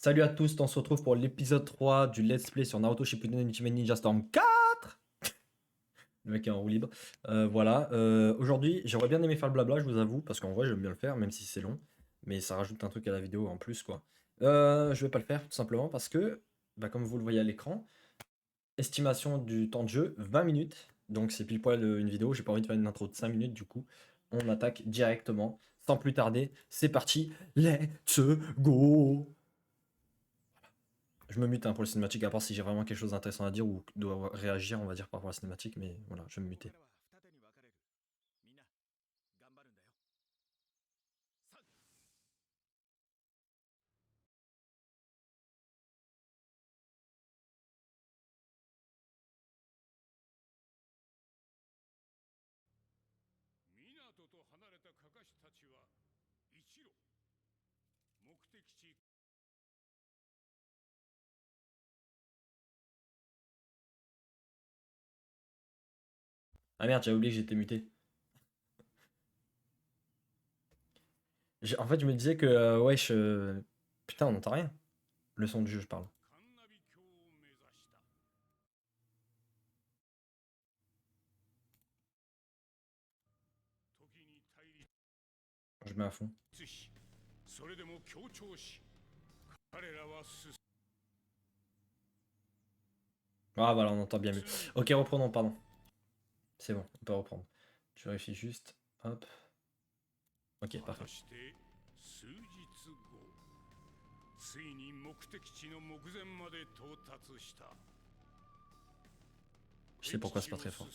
Salut à tous, on se retrouve pour l'épisode 3 du Let's Play sur Naruto Shippuden Ultimate Ninja Storm 4. Le mec est en roue libre. Voilà. Aujourd'hui, j'aurais bien aimé faire le blabla, je vous avoue, parce qu'en vrai, j'aime bien le faire, même si c'est long. Mais ça rajoute un truc à la vidéo en plus, quoi. Je vais pas le faire, tout simplement, parce que, bah, comme vous le voyez à l'écran, estimation du temps de jeu, 20 minutes. Donc c'est pile poil une vidéo, j'ai pas envie de faire une intro de 5 minutes, du coup, on attaque directement, sans plus tarder. C'est parti, let's go! Je me mute hein, pour le cinématique, à part si j'ai vraiment quelque chose d'intéressant à dire ou dois réagir, on va dire, par rapport à la cinématique, mais voilà, je vais me muter. Ah merde, j'ai oublié que j'étais muté. En fait, je me disais que, wesh, putain, on n'entend rien. Le son du jeu, je parle. Je mets à fond. Ah voilà, on entend bien mieux. Ok, reprenons, pardon. C'est bon, on peut reprendre. Je vérifie juste. Hop. Ok, parfait. Je sais pourquoi c'est pas très fort.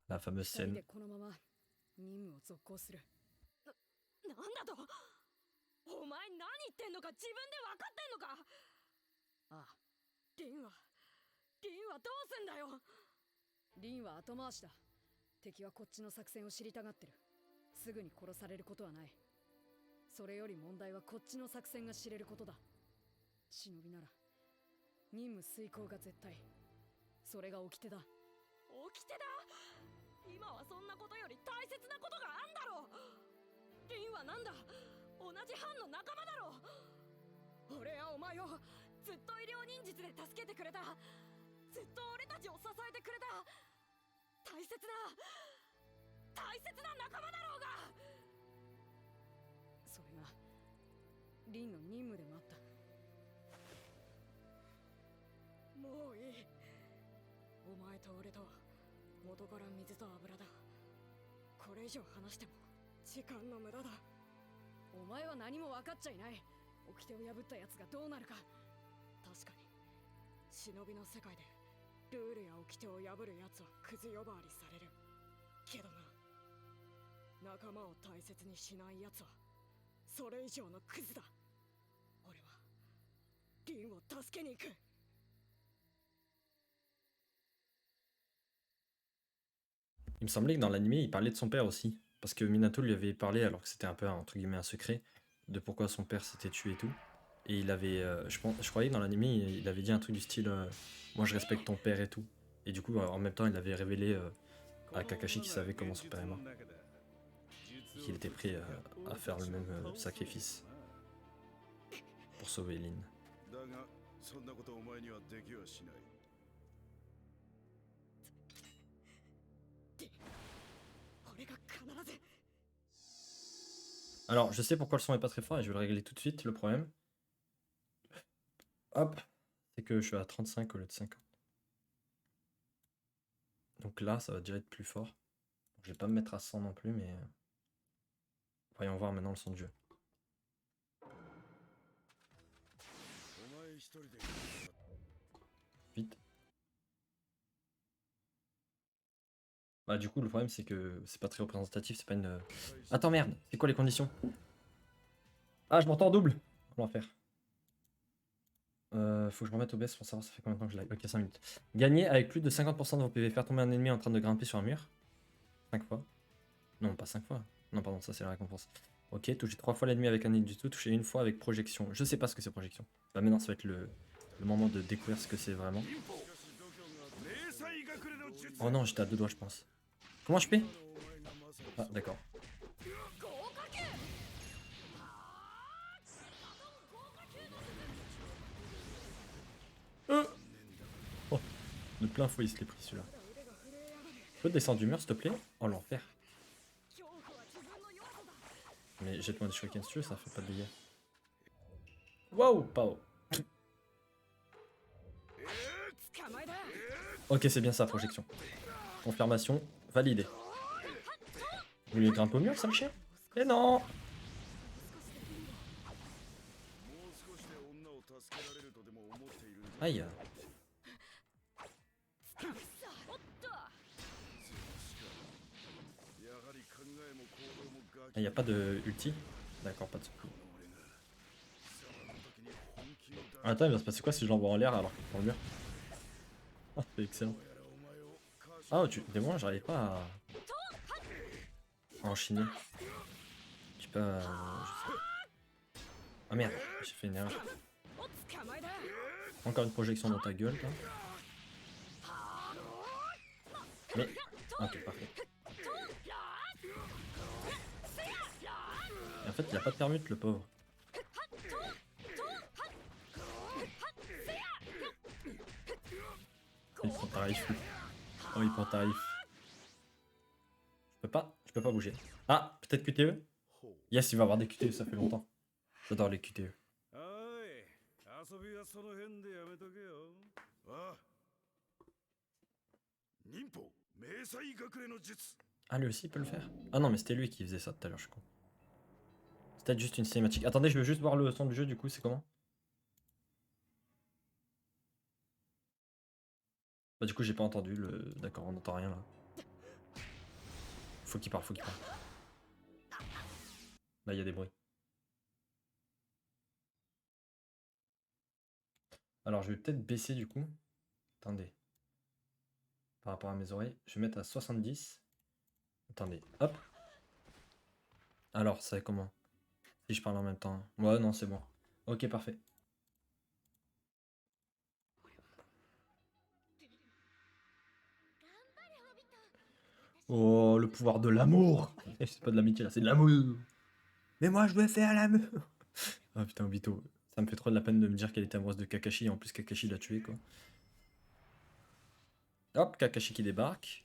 La fameuse scène. 俺は凛を助けに行く。 Il me semblait que dans l'animé, il parlait de son père aussi. Parce que Minato lui avait parlé, alors que c'était un peu, entre guillemets, un secret, de pourquoi son père s'était tué et tout. Et il avait, je croyais que dans l'animé, il avait dit un truc du style moi je respecte ton père et tout. Et du coup, en même temps, il avait révélé à Kakashi qu'il savait comment son père est mort. Qu'il était prêt à faire le même sacrifice pour sauver Lin. Alors, je sais pourquoi le son est pas très fort et je vais le régler tout de suite. Le problème, hop, c'est que je suis à 35 au lieu de 50. Donc là, ça va déjà être plus fort. Je vais pas me mettre à 100 non plus, mais voyons voir maintenant le son de jeu. Vite. Bah du coup le problème c'est que c'est pas très représentatif, c'est pas une... Attends merde, c'est quoi les conditions? Ah je m'entends en double. L'enfer. Faut que je me remette au baisse pour savoir ça fait combien de temps que je l'ai. Ok 5 minutes. Gagner avec plus de 50% de vos PV. Faire tomber un ennemi en train de grimper sur un mur. 5 fois. Non pas 5 fois. Non pardon ça c'est la récompense. Ok, toucher 3 fois l'ennemi avec un nid du tout, toucher une fois avec projection. Je sais pas ce que c'est projection. Bah maintenant ça va être le moment de découvrir ce que c'est vraiment. Oh non j'étais à 2 doigts je pense. Comment je fais? Ah d'accord. Oh, de plein fouet il se l'est pris celui-là. Tu peux descendre du mur s'il te plaît? Oh l'enfer. Mais jette-moi des shurikens si tu veux, ça fait pas de dégâts. Waouh, Pao. Ok, c'est bien ça, projection. Confirmation, validée. Vous voulez grimper au mur, ça me chien? Eh non! Aïe. Il n'y a pas de ulti? D'accord, pas de soucis. Attends, il va se passer quoi si je l'envoie en l'air alors qu'il est dans le mur? Oh, c'est excellent. Ah, des moins, j'arrive pas à enchaîner. Je sais pas. Ah merde, j'ai fait une erreur. Encore une projection dans ta gueule, toi. Mais. Ok, parfait. Et en fait, il a pas de permute, le pauvre. Il prend tarif. Oh, il prend tarif. Je peux pas bouger. Ah, peut-être QTE? Yes, il va avoir des QTE, ça fait longtemps. J'adore les QTE. Ah, lui aussi il peut le faire? Ah non, mais c'était lui qui faisait ça tout à l'heure, je crois. C'est peut-être juste une cinématique. Attendez, je veux juste voir le son du jeu, du coup, c'est comment? Bah, du coup, j'ai pas entendu le. D'accord, on n'entend rien là. Faut qu'il parle, faut qu'il parle. Là, il y a des bruits. Alors, je vais peut-être baisser du coup. Attendez. Par rapport à mes oreilles, je vais mettre à 70. Attendez, hop. Alors, ça va comment? Si je parle en même temps. Ouais, non, c'est bon. Ok, parfait. Oh, le pouvoir de l'amour! C'est pas de l'amitié là, c'est de l'amour! Mais moi, je veux faire l'amour! Ah putain, Obito. Ça me fait trop de la peine de me dire qu'elle était amoureuse de Kakashi, et en plus Kakashi l'a tué quoi. Hop, Kakashi qui débarque.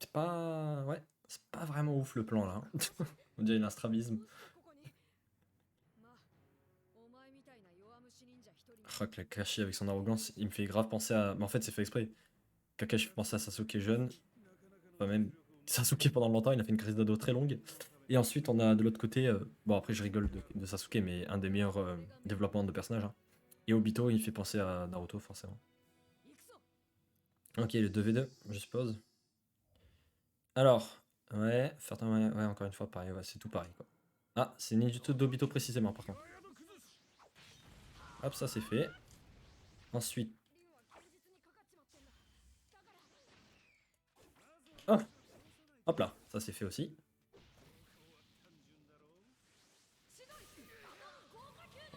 C'est pas... Ouais, c'est pas vraiment ouf le plan là. On dirait un strabisme. Oh, Kakashi avec son arrogance, il me fait grave penser à... Mais en fait, c'est fait exprès. Kakashi fait penser à Sasuke jeune. Enfin, même Sasuke pendant longtemps, il a fait une crise d'ado très longue. Et ensuite, on a de l'autre côté... Bon, après, je rigole de Sasuke, mais un des meilleurs développements de personnages. Hein. Et Obito, il fait penser à Naruto, forcément. Ok, le 2v2, je suppose. Alors, ouais, ouais, encore une fois, pareil, ouais, c'est tout pareil, quoi. Ah, c'est Ninjutsu d'Obito précisément, par contre. Hop, ça c'est fait. Ensuite... Oh, hop là, ça c'est fait aussi.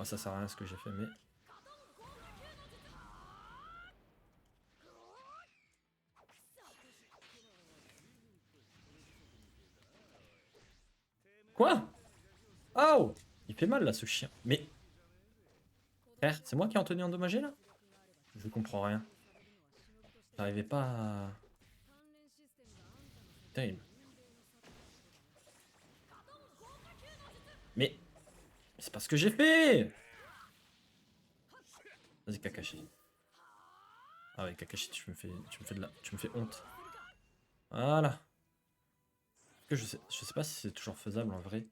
Oh, ça sert à rien ce que j'ai fait, mais... Quoi? Oh! Il fait mal là, ce chien. Mais... Frère, c'est moi qui ai Anthony endommagé là? Je comprends rien. J'arrivais pas à... Terrible. Mais... C'est pas ce que j'ai fait! Vas-y, Kakashi. Ah ouais, Kakashi, tu me fais tu me fais honte. Voilà. Je sais pas si c'est toujours faisable en vrai.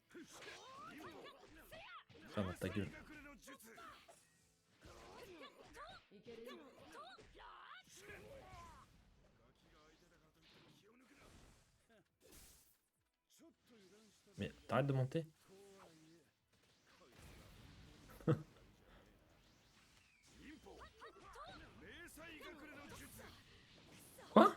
faire dans ta gueule. Mais t'arrêtes de monter. Quoi?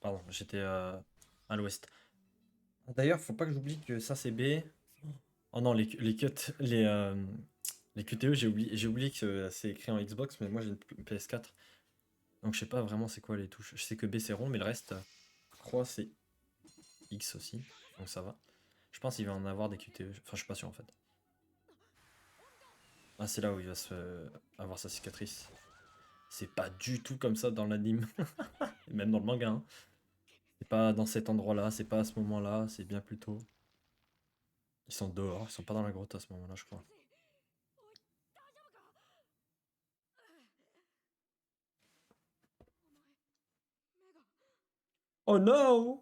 Pardon, j'étais à l'ouest. D'ailleurs, faut pas que j'oublie que ça c'est B. Oh non, les cuts, les QTE, j'ai oublié que c'est écrit en Xbox, mais moi j'ai une PS4. Donc je sais pas vraiment c'est quoi les touches. Je sais que B c'est rond, mais le reste, je crois c'est X aussi. Donc ça va. Je pense qu'il va en avoir des QTE. Enfin, je suis pas sûr en fait. Ah, c'est là où il va avoir sa cicatrice. C'est pas du tout comme ça dans l'anime. Et même dans le manga. Hein. C'est pas dans cet endroit-là, c'est pas à ce moment-là, c'est bien plus tôt. Ils sont dehors, ils sont pas dans la grotte à ce moment-là, je crois. Oh no!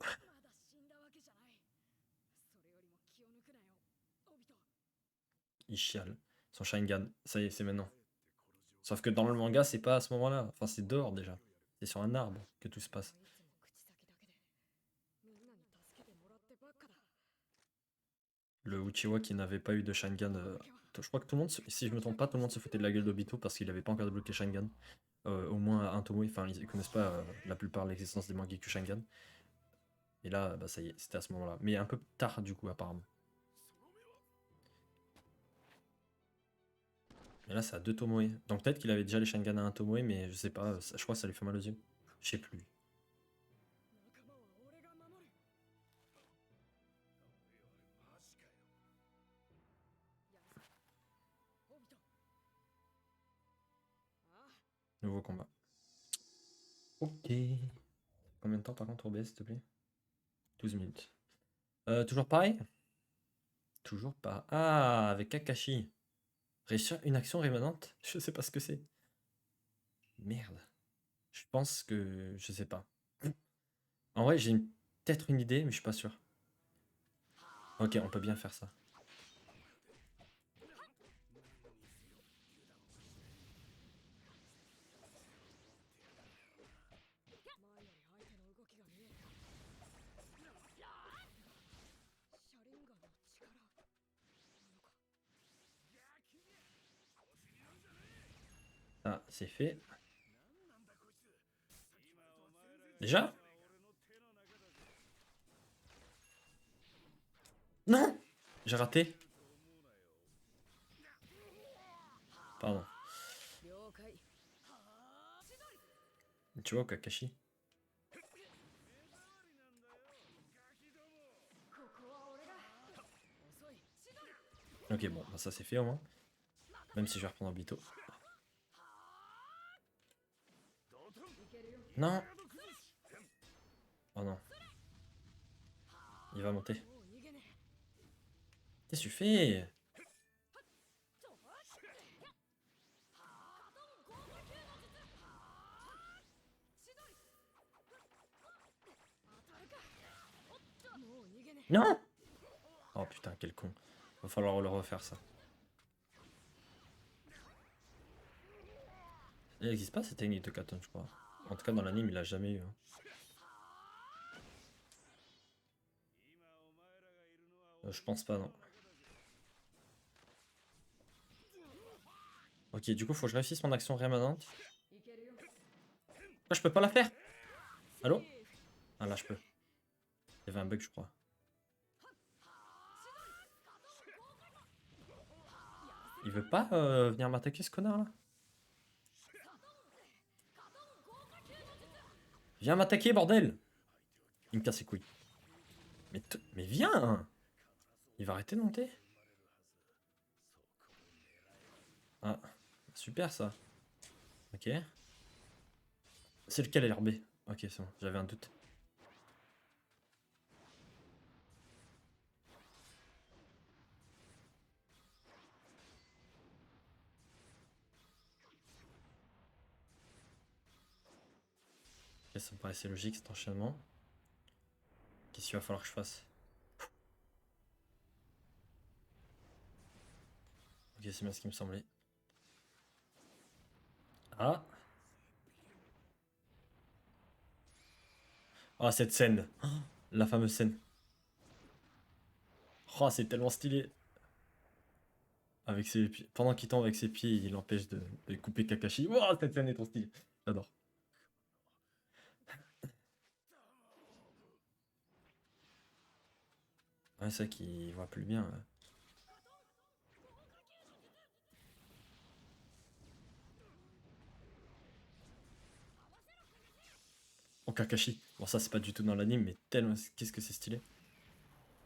Il chiale. Son Sharingan, ça y est, c'est maintenant. Sauf que dans le manga, c'est pas à ce moment-là. Enfin, c'est dehors déjà. C'est sur un arbre que tout se passe. Le Uchiwa qui n'avait pas eu de Sharingan. Je crois que tout le monde, si je me trompe pas, tout le monde se foutait de la gueule d'Obito parce qu'il avait pas encore débloqué Sharingan. Au moins un Tomoe, enfin ils connaissent pas la plupart l'existence des Mangekyou Sharingan. Et là, bah ça y est, c'était à ce moment-là. Mais un peu tard du coup apparemment. Et là c'est à 2 Tomoe. Donc peut-être qu'il avait déjà les Sharingan à un Tomoe, mais je sais pas, je crois que ça lui fait mal aux yeux. Je sais plus. Nouveau combat. Ok. Combien de temps par contre OBS s'il te plaît? 12 minutes. Toujours pareil? Toujours pas. Ah, avec Kakashi. Réussir une action rémanente? Je sais pas ce que c'est. Merde. Je pense que... Je sais pas. En vrai, j'ai peut-être une idée, mais je suis pas sûr. Ok, on peut bien faire ça. Ah, c'est fait. Déjà? Non! J'ai raté. Pardon. Tu vois, Kakashi. Ok, bon, bah ça c'est fait au moins. Même si je vais reprendre Obito. Non! Oh non. Il va monter. Qu'est-ce que tu fais? Non! Oh putain, quel con. Va falloir le refaire ça. Il n'existe pas cette technique de Katon, je crois. En tout cas, dans l'anime, il a jamais eu. Hein. Je pense pas, non. Ok, du coup, faut que je réussisse mon action rémanente. Ah, je peux pas la faire! Allô? Ah, là, je peux. Il y avait un bug, je crois. Il veut pas venir m'attaquer, ce connard, là? Viens m'attaquer, bordel! Il me casse les couilles. Mais viens! Il va arrêter de monter? Ah, super, ça. Ok. C'est lequel LRB? Ok, c'est bon, j'avais un doute. Après, ça me paraissait logique cet enchaînement. Qu'est-ce qu'il va falloir que je fasse? Ok, c'est bien ce qui me semblait. Ah! Ah, cette scène! Oh, la fameuse scène. Oh, c'est tellement stylé! Avec ses pieds. Pendant qu'il tombe avec ses pieds, il empêche de couper Kakashi. Wow, cette scène est trop stylée. J'adore. Ouais, c'est vrai qu'il voit plus bien. Oh, Kakashi. Bon, ça, c'est pas du tout dans l'anime, mais tellement. Qu'est-ce que c'est stylé.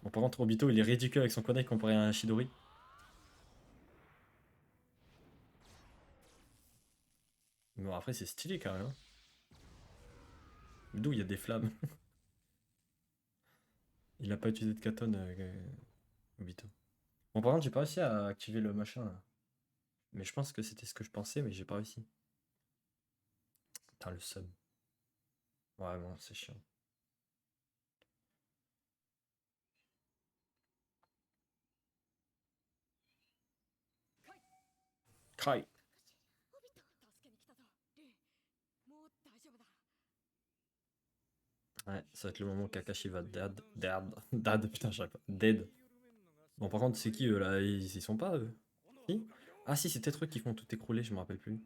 Bon, par contre, Obito, il est ridicule avec son kunai comparé à un Chidori. Mais bon, après, c'est stylé quand même, hein. D'où il y a des flammes. Il a pas utilisé de katane, Obito. Bon, par contre, j'ai pas réussi à activer le machin là. Mais je pense que c'était ce que je pensais, mais j'ai pas réussi. Putain, le sub. Ouais, bon, c'est chiant. Cry. 助けに来たぞリンもう大丈夫だ Ouais, ça va être le moment où Kakashi va dad, putain, j'arrive pas. Dead. Bon, par contre, c'est qui eux là? Ils y sont pas eux? Si? Ah, si, c'est peut-être eux qui font tout écrouler, je me rappelle plus.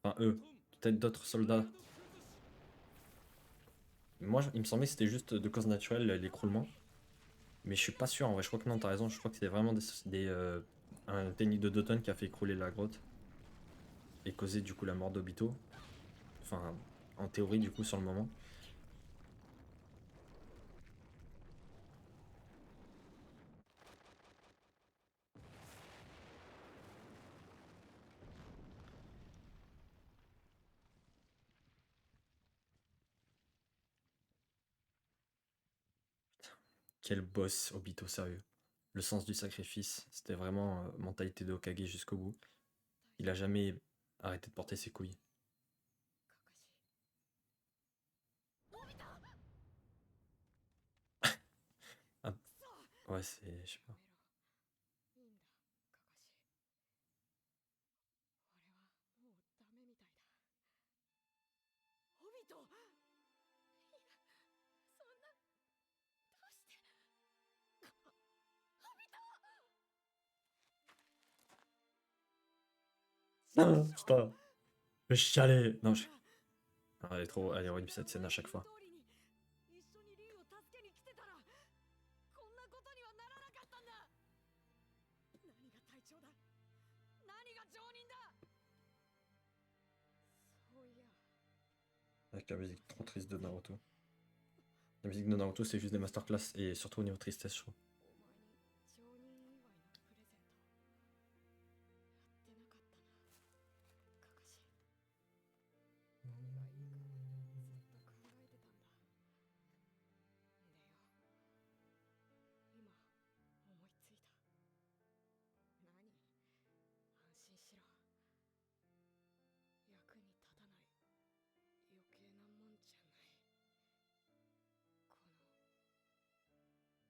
Enfin, eux. Peut-être d'autres soldats. Moi, il me semblait que c'était juste de cause naturelle l'écroulement. Mais je suis pas sûr en vrai, je crois que non, t'as raison. Je crois que c'était vraiment un technique de Doton qui a fait écrouler la grotte. Et causé du coup la mort d'Obito. Enfin, en théorie, du coup, sur le moment. Quel boss, Obito, sérieux. Le sens du sacrifice, c'était vraiment mentalité de Hokage jusqu'au bout. Il a jamais arrêté de porter ses couilles. カカシのび太 Ah, ouais, c'est. Je sais pas. やめろいいんだカカシ俺はもうダメみたいだオビトいやそんなどうしてオビト Ah, putain, je chialais. Non, je... Ah, elle est trop. Elle est horrible cette scène à chaque fois. 一緒にリンを助けに来てたらこんなことにはならなかったんだ何が隊長だ何が常人だそういや Avec la musique trop triste de Naruto. La musique de Naruto, c'est juste des masterclass et surtout au niveau tristesse, je trouve. お前に常人祝いのプレゼントやってなかったなカカシ何がいいかずっと考えてたんだでよ今思いついた何安心しろ役に立たない余計なもんじゃない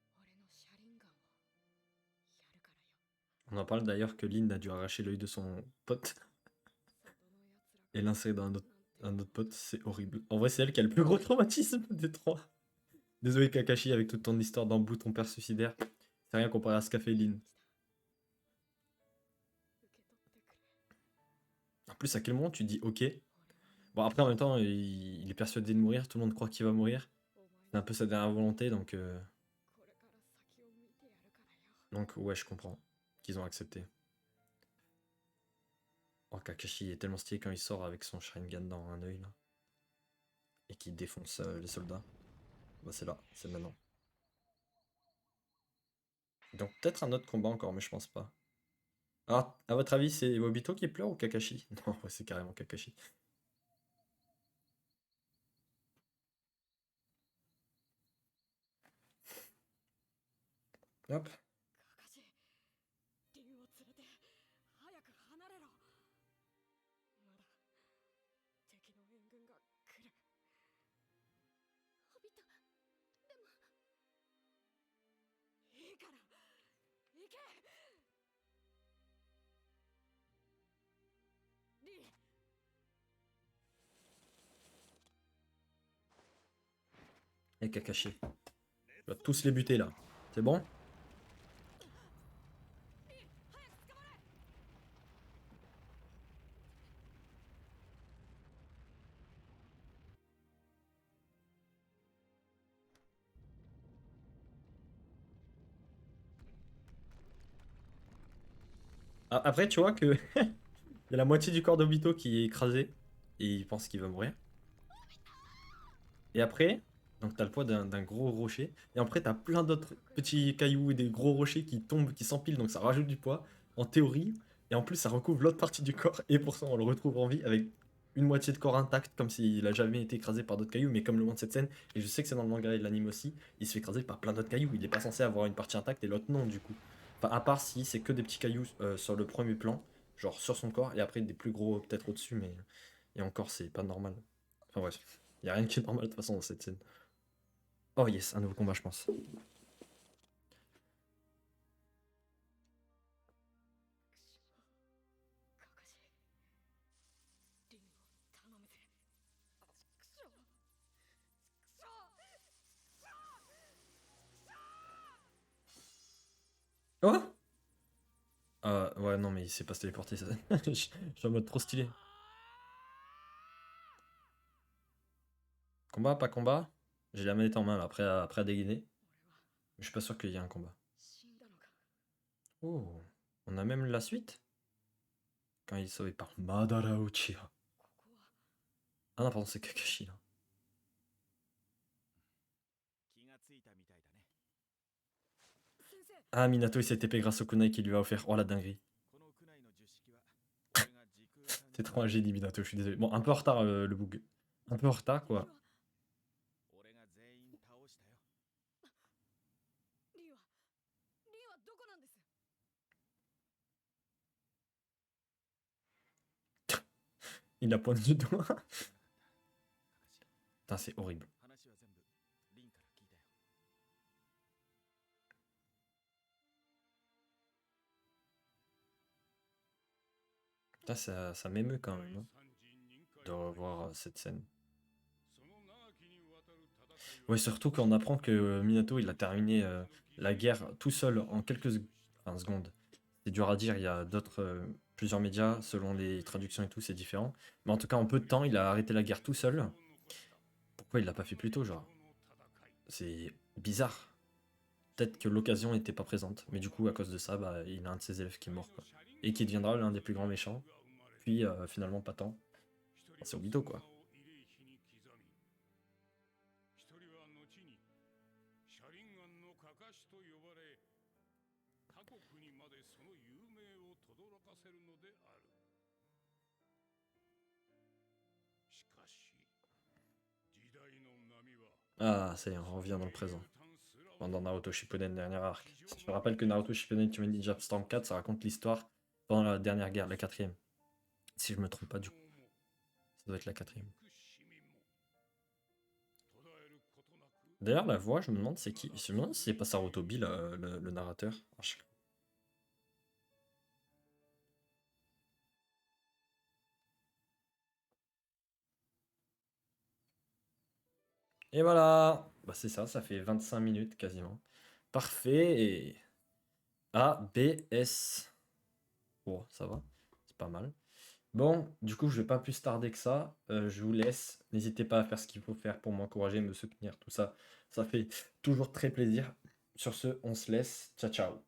この俺の車輪ガンをやるからよ On en parle d'ailleurs que Lin a dû arracher l'œil de son pote 外のやつら et l'insérer dans なんて un autre pote, c'est horrible. En vrai, c'est elle qui a le plus gros traumatisme des trois. Désolé Kakashi, avec toute ton histoire d'embout, ton père suicidaire. C'est rien comparé à ce qu'a fait Lin. 受け取ってくれ En plus, à quel moment tu dis ok? 俺は Bon, après, en même temps, il est persuadé de mourir, tout le monde croit qu'il va mourir. お前 C'est un peu sa dernière volonté, donc, これから先を見てやるからよ donc ouais, je comprends qu'ils ont accepté. Oh, Kakashi est tellement stylé quand il sort avec son Sharingan dans un œil, là. Et qu'il défonce les soldats. Bah, c'est là, c'est maintenant. Donc, peut-être un autre combat encore, mais je pense pas. Ah, à votre avis, c'est Obito qui pleure ou Kakashi? Non, ouais, c'est carrément Kakashi. Hop. カカシリンを連れて早く離れろまだ敵の援軍が来るいから行け。リー、 Et Kakashi. Tu vas tous les buter là. C'est bon? Après, tu vois que il y a la moitié du corps d'Obito qui est écrasé et il pense qu'il va mourir. Et après, donc t'as le poids d'un gros rocher. Et après, t'as plein d'autres petits cailloux et des gros rochers qui tombent, qui s'empilent, donc ça rajoute du poids, en théorie. Et en plus, ça recouvre l'autre partie du corps. Et pour ça, on le retrouve en vie avec une moitié de corps intact, comme s'il a jamais été écrasé par d'autres cailloux. Mais comme le montre cette scène, et je sais que c'est dans le manga et l'anime aussi, il se fait écraser par plein d'autres cailloux. Il est pas censé avoir une partie intacte et l'autre non, du coup. Enfin, à part si c'est que des petits cailloux sur le premier plan, genre sur son corps, et après des plus gros peut-être au-dessus, mais. Et encore, c'est pas normal. Enfin bref. Y a rien qui est normal de toute façon dans cette scène. Oh yes, un nouveau combat, je pense. カカシ、リンを頼むぜ。くしょくしょくしょ。 Oh ouais, non, mais il s'est pas se téléporter, ça. Je suis en mode trop stylé. Combat, pas combat? J'ai la manette en main, là, après à dégainer. Mais je suis pas sûr qu'il y ait un combat. 死んだのか。 Oh, on a même la suite? Quand il est sauvé par Madara Uchiha. ここは Ah non, pardon, c'est Kakashi, là. 気がついたみたいだね。 先生。 Ah, Minato, il s'est TP grâce au kunai qu'il lui a offert. Oh, la dinguerie. この区内の十式は俺が時空間に C'est trop un génie, Minato, je suis désolé. Bon, un peu en retard, le bug. Un peu en retard, quoi. 俺が全員倒したよ。リンはどこなんです？ Il a pointé du doigt. カカシ、 Putain, c'est horrible. 話は全部リンから聞いたよ。 Putain, ça m'émeut quand même, hein, de revoir cette scène. Ouais, surtout quand on apprend que Minato, il a terminé la guerre tout seul en enfin, secondes. C'est dur à dire, il y a plusieurs médias, selon les traductions et tout, c'est différent. Mais en tout cas, en peu de temps, il a arrêté la guerre tout seul. Pourquoi il l'a pas fait plus tôt, genre? C'est bizarre. Peut-être que l'occasion n'était pas présente, mais du coup, à cause de ça, bah, il a un de ses élèves qui est mort, quoi. Et qui deviendra l'un des plus grands méchants. Puis, finalement, pas tant. C'est Obito, quoi. 一人は後に車輪眼のかかしと呼ばれ、他国にまでその有名を轟かせるのである。しかし、時代の波は Ah, ça y est, on revient dans le présent. Pendant Naruto Shippuden, dernier arc. Je rappelle que Naruto Shippuden Ultimate Ninja Storm 4, ça raconte l'histoire pendant la dernière guerre, la quatrième. Si je me trompe pas, du coup. Ça doit être la quatrième. D'ailleurs, la voix, je me demande c'est qui. Je me demande si c'est pas Sarutobi, le narrateur. Et voilà. Bah c'est ça, ça fait 25 minutes quasiment. Parfait. Et... A, B, S. Oh, ça va. C'est pas mal. Bon, du coup, je vais pas plus tarder que ça. Je vous laisse. N'hésitez pas à faire ce qu'il faut faire pour m'encourager, me soutenir, tout ça. Ça fait toujours très plaisir. Sur ce, on se laisse. Ciao, ciao.